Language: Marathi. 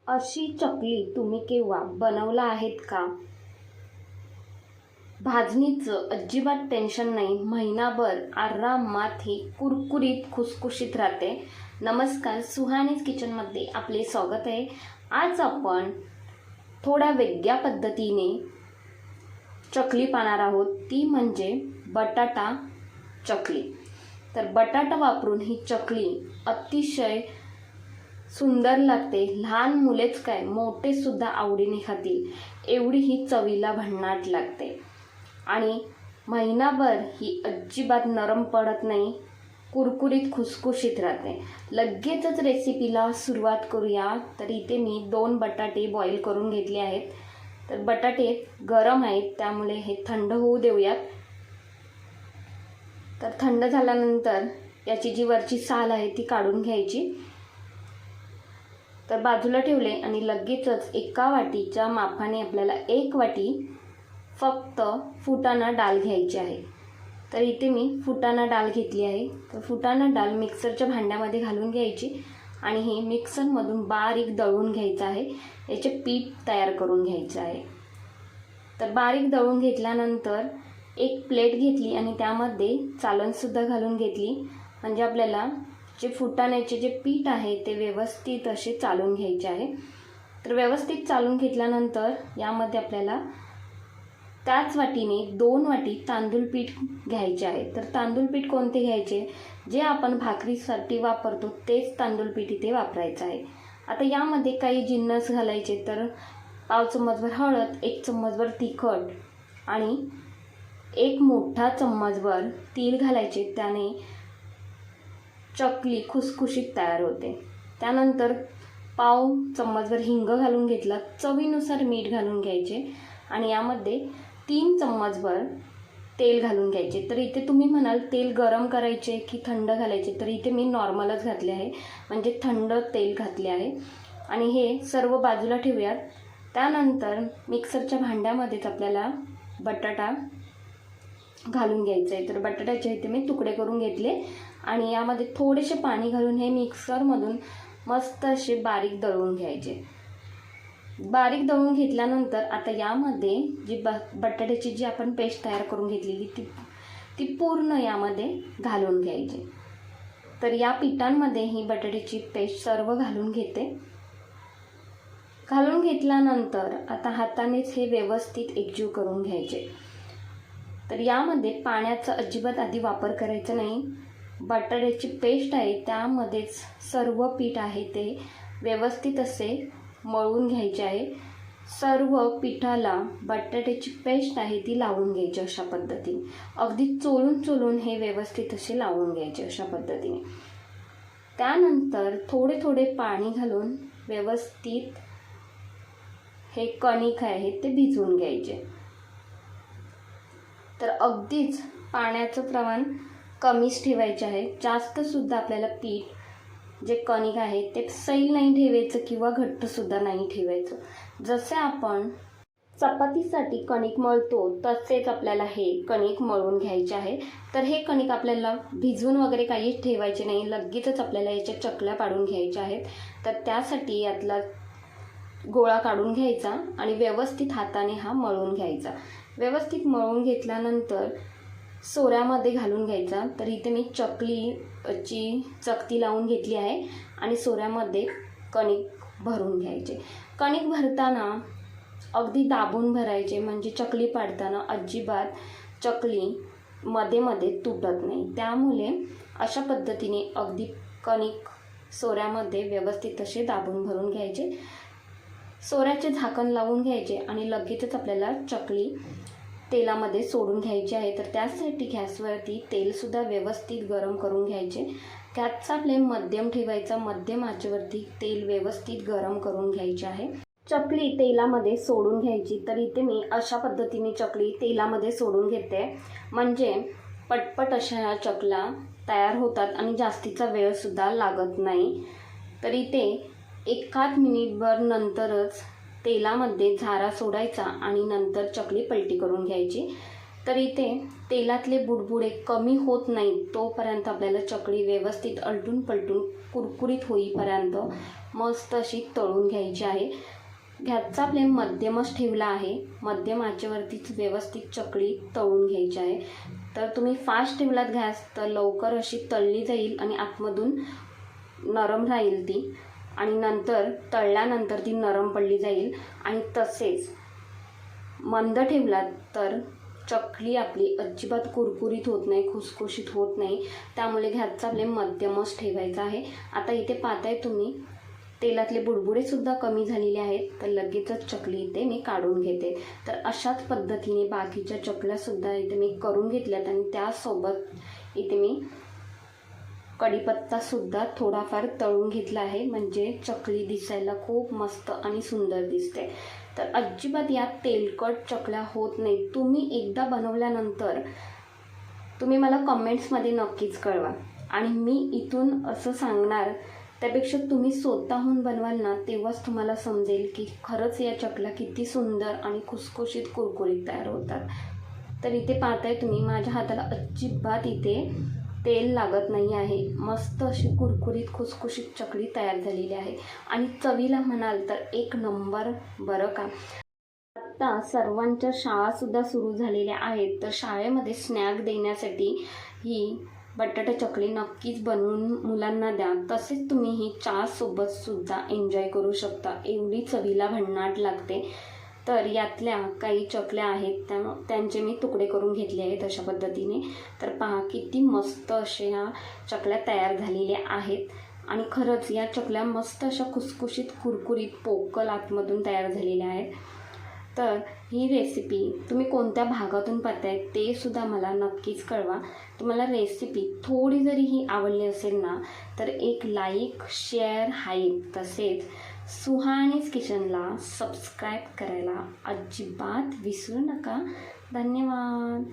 अशी चकली तुम्ही केव्हा बनवला आहेत का? भाजणीचं अजिबात टेन्शन नाही. महिनाभर आरामात ही कुरकुरीत खुसखुशीत राहते. नमस्कार, सुहानीज किचनमध्ये आपले स्वागत आहे. आज आपण थोड्या वेगळ्या पद्धतीने चकली पाहणार आहोत, ती म्हणजे बटाटा चकली. तर बटाटा वापरून ही चकली अतिशय सुंदर लागते. लहान मुलेच काय मोठे सुद्धा आवडीने खातील एवढी ही चवीला भन्नाट लागते आणि महिनाभर ही अजिबात नरम पडत नाही, कुरकुरीत खुसखुशीत राहते. लगेचच रेसिपीला सुरुवात करूया. तर इथे मी 2 बटाटे बॉईल करून घेतले आहेत. तर बटाटे गरम आहेत त्यामुळे हे थंड होऊ देऊयात. तर थंड झाल्यानंतर याची जी वरची साल आहे ती काढून घ्यायची. तर बाजूला ठेवले आणि लगेचच एका वाटीच्या मापाने आपल्याला 1 वाटी फक्त फुटाणा डाळ घ्यायची आहे. तर इथे मी फुटाणा डाळ घेतली आहे. तर फुटाणा डाळ मिक्सरच्या भांड्यामध्ये घालून घ्यायची आणि हे मिक्सरमधून बारीक दळून घ्यायचं आहे. याचे पीठ तयार करून घ्यायचं आहे. तर बारीक दळून घेतल्यानंतर एक प्लेट घेतली आणि त्यामध्ये चालणसुद्धा घालून घेतली, म्हणजे आपल्याला जे फुटाण्याचे जे पीठ आहे ते व्यवस्थित असे चालून घ्यायचे आहे. तर व्यवस्थित चालून घेतल्यानंतर यामध्ये आपल्याला त्याच वाटीने 2 वाटी तांदूळ पीठ घ्यायचे आहे. तर तांदूळ पीठ कोणते घ्यायचे? जे आपण भाकरीसाठी वापरतो तेच तांदूळ पीठ इथे वापरायचं आहे. आता यामध्ये काही जिन्नस घालायचे. तर पाव चम्मचभर हळद, 1 चम्मचभर तिखट आणि 1 मोठा चम्मचभर तीळ घालायचे. त्याने चकली खुसखुशीत तयार होते. त्यानंतर पाव चम्मचभर हिंग घालून घेतला. चवीनुसार मीठ घालून घ्यायचे आणि यामध्ये 3 चम्मचभर तेल घालून घ्यायचे. तर इथे तुम्ही म्हणाल तेल गरम करायचे की थंड घालायचे? तर इथे मी नॉर्मलच घातले आहे, म्हणजे थंड तेल घातले आहे. आणि हे सर्व बाजूला ठेवूयात. त्यानंतर मिक्सरच्या भांड्यामध्येच आपल्याला बटाटा घालून घ्यायचं आहे. तर बटाट्याचे इथे मी तुकडे करून घेतले आणि यामध्ये थोडेसे पाणी घालून हे मिक्सरमधून मस्त असे बारीक दळून घ्यायचे. बारीक दळून घेतल्यानंतर आता यामध्ये जी बटाट्याची जी आपण पेस्ट तयार करून घेतलेली ती पूर्ण यामध्ये घालून घ्यायची. तर या पिठांमध्ये ही बटाट्याची पेस्ट सर्व घालून घेते. घालून घेतल्यानंतर आता हातानेच हे व्यवस्थित एकजीव करून घ्यायचे. तर यामध्ये पाण्याचा अजिबात आधी वापर करायचा नाही. बटाट्याची पेस्ट आहे त्यामध्येच सर्व पीठ आहे ते व्यवस्थित असे मळून घ्यायचे आहे. सर्व पिठाला बटाट्याची पेस्ट आहे ती लावून घ्यायची अशा पद्धतीने. अगदी चोळून चोळून हे व्यवस्थित असे लावून घ्यायचे अशा पद्धतीने. त्यानंतर थोडे थोडे पाणी घालून व्यवस्थित हे कणिक आहे ते भिजवून घ्यायचे. तर अगदीच पाण्याचं प्रमाण कमीच ठेवायचे आहे. जास्तसुद्धा आपल्याला पीठ जे कणिक आहे ते सैल नाही ठेवायचं किंवा घट्टसुद्धा नाही ठेवायचं. जसे आपण चपातीसाठी कणिक मळतो तसेच आपल्याला हे कणिक मळून घ्यायचे आहे. तर हे कणिक आपल्याला भिजवून वगैरे काहीच ठेवायचे नाही, लगेचच आपल्याला याच्या चकल्या पाडून घ्यायच्या आहेत. तर त्यासाठी यातला गोळा काढून घ्यायचा आणि व्यवस्थित हाताने हा मळून घ्यायचा. व्यवस्थित मळून घेतल्यानंतर सोऱ्यामध्ये घालून घ्यायचा. तर इथे मी चकलीची चकती लावून घेतली आहे आणि सोऱ्यामध्ये कणिक भरून घ्यायचे. कणिक भरताना अगदी दाबून भरायचे, म्हणजे चकली पाडताना अजिबात चकली मध्ये मध्ये तुटत नाही. त्यामुळे अशा पद्धतीने अगदी कणिक सोऱ्यामध्ये व्यवस्थित असे दाबून भरून घ्यायचे. सोऱ्याचे झाकण लावून घ्यायचे आणि लगेचच आपल्याला चकली तेलामध्ये सोडून घ्यायची आहे. तर त्यासाठी गॅसवरती तेलसुद्धा व्यवस्थित गरम करून घ्यायचे. गॅसचा फ्लेम मध्यम ठेवायचा. मध्यम आचेवरती तेल व्यवस्थित गरम करून घ्यायचे आहे. चकली तेलामध्ये सोडून घ्यायची. तर इथे मी अशा पद्धतीने चकली तेलामध्ये सोडून घेते, म्हणजे पटपट अशा ह्या चकल्या तयार होतात आणि जास्तीचा वेळसुद्धा लागत नाही. तर इथे 1 मिनिटभर नंतरच तेलामध्ये झारा सोडायचा आणि नंतर चकली पलटी करून घ्यायची. तर इथे तेलातले बुडबुडे कमी होत नाहीत तोपर्यंत आपल्याला चकली व्यवस्थित अलटून पलटून कुरकुरीत होईपर्यंत मस्त अशी तळून घ्यायची आहे. गॅसचा फ्लेम मध्यमच ठेवला आहे. मध्यम आचेवरतीच व्यवस्थित चकली तळून घ्यायची आहे. तर तुम्ही फास्ट ठेवलात गॅस तर लवकर अशी तळली जाईल आणि आतमधून नरम राहील ती, आणि नंतर तळल्यानंतर ती नरम पडली जाईल. आणि तसेच मंद ठेवलात तर चकली आपली अजिबात कुरकुरीत होत नाही, खुसखुशीत होत नाही. त्यामुळे गॅसचा फ्लेम मध्यमच ठेवायचा आहे. आता इथे पाहताय तुम्ही तेलातले बुडबुडेसुद्धा कमी झालेले आहेत. तर लगेचच चकली इथे मी काढून घेते. तर अशाच पद्धतीने बाकीच्या चकल्यासुद्धा इथे मी करून घेतल्यात आणि त्यासोबत इथे मी कढीपत्तासुद्धा थोडाफार तळून घेतला आहे, म्हणजे चकली दिसायला खूप मस्त आणि सुंदर दिसते. तर अजिबात यात तेलकट चकल्या होत नाही. तुम्ही एकदा बनवल्यानंतर तुम्ही मला कमेंट्समध्ये नक्कीच कळवा. आणि मी इथून असं सांगणार त्यापेक्षा तुम्ही स्वतःहून बनवाल ना, तेव्हाच तुम्हाला समजेल की खरंच या चकल्या किती सुंदर आणि खुसखुशीत कुरकुरीत तयार होतात. तर इथे पाहताय तुम्ही माझ्या हाताला अजिबात इथे तेल लागत नाही आहे. मस्त अशी कुरकुरीत खुसखुशीत चकली तयार झालेली आहे. आणि चवीला म्हणाल तर एक नंबर बरं का. आता सर्वांच्या शाळासुद्धा सुरू झालेल्या आहेत. तर शाळेमध्ये स्नॅक देण्यासाठी ही बटाटा चकली नक्कीच बनवून मुलांना द्या. तसेच तुम्ही ही चहासोबतसुद्धा एन्जॉय करू शकता. एवढी चवीला भन्नाट लागते. तर यातल्या काही चकल्या आहेत त्यांचे मी तुकडे करून घेतले आहेत अशा पद्धतीने. तर पहा किती मस्त अशा ह्या चकल्या तयार झालेल्या आहेत. आणि खरंच या चकल्या मस्त अशा खुसखुशीत कुरकुरीत पोकळ आतमधून तयार झालेल्या आहेत. तर ही रेसिपी तुम्ही कोणत्या भागातून पाहताय ते सुद्धा मला नक्कीच कळवा. तुम्हाला रेसिपी थोडी जरी ही आवडली असेल ना, तर एक लाईक, शेअर, हाईप तसेच सुहानीज किचनला सबस्क्राईब करायला अजिबात विसरू नका. धन्यवाद.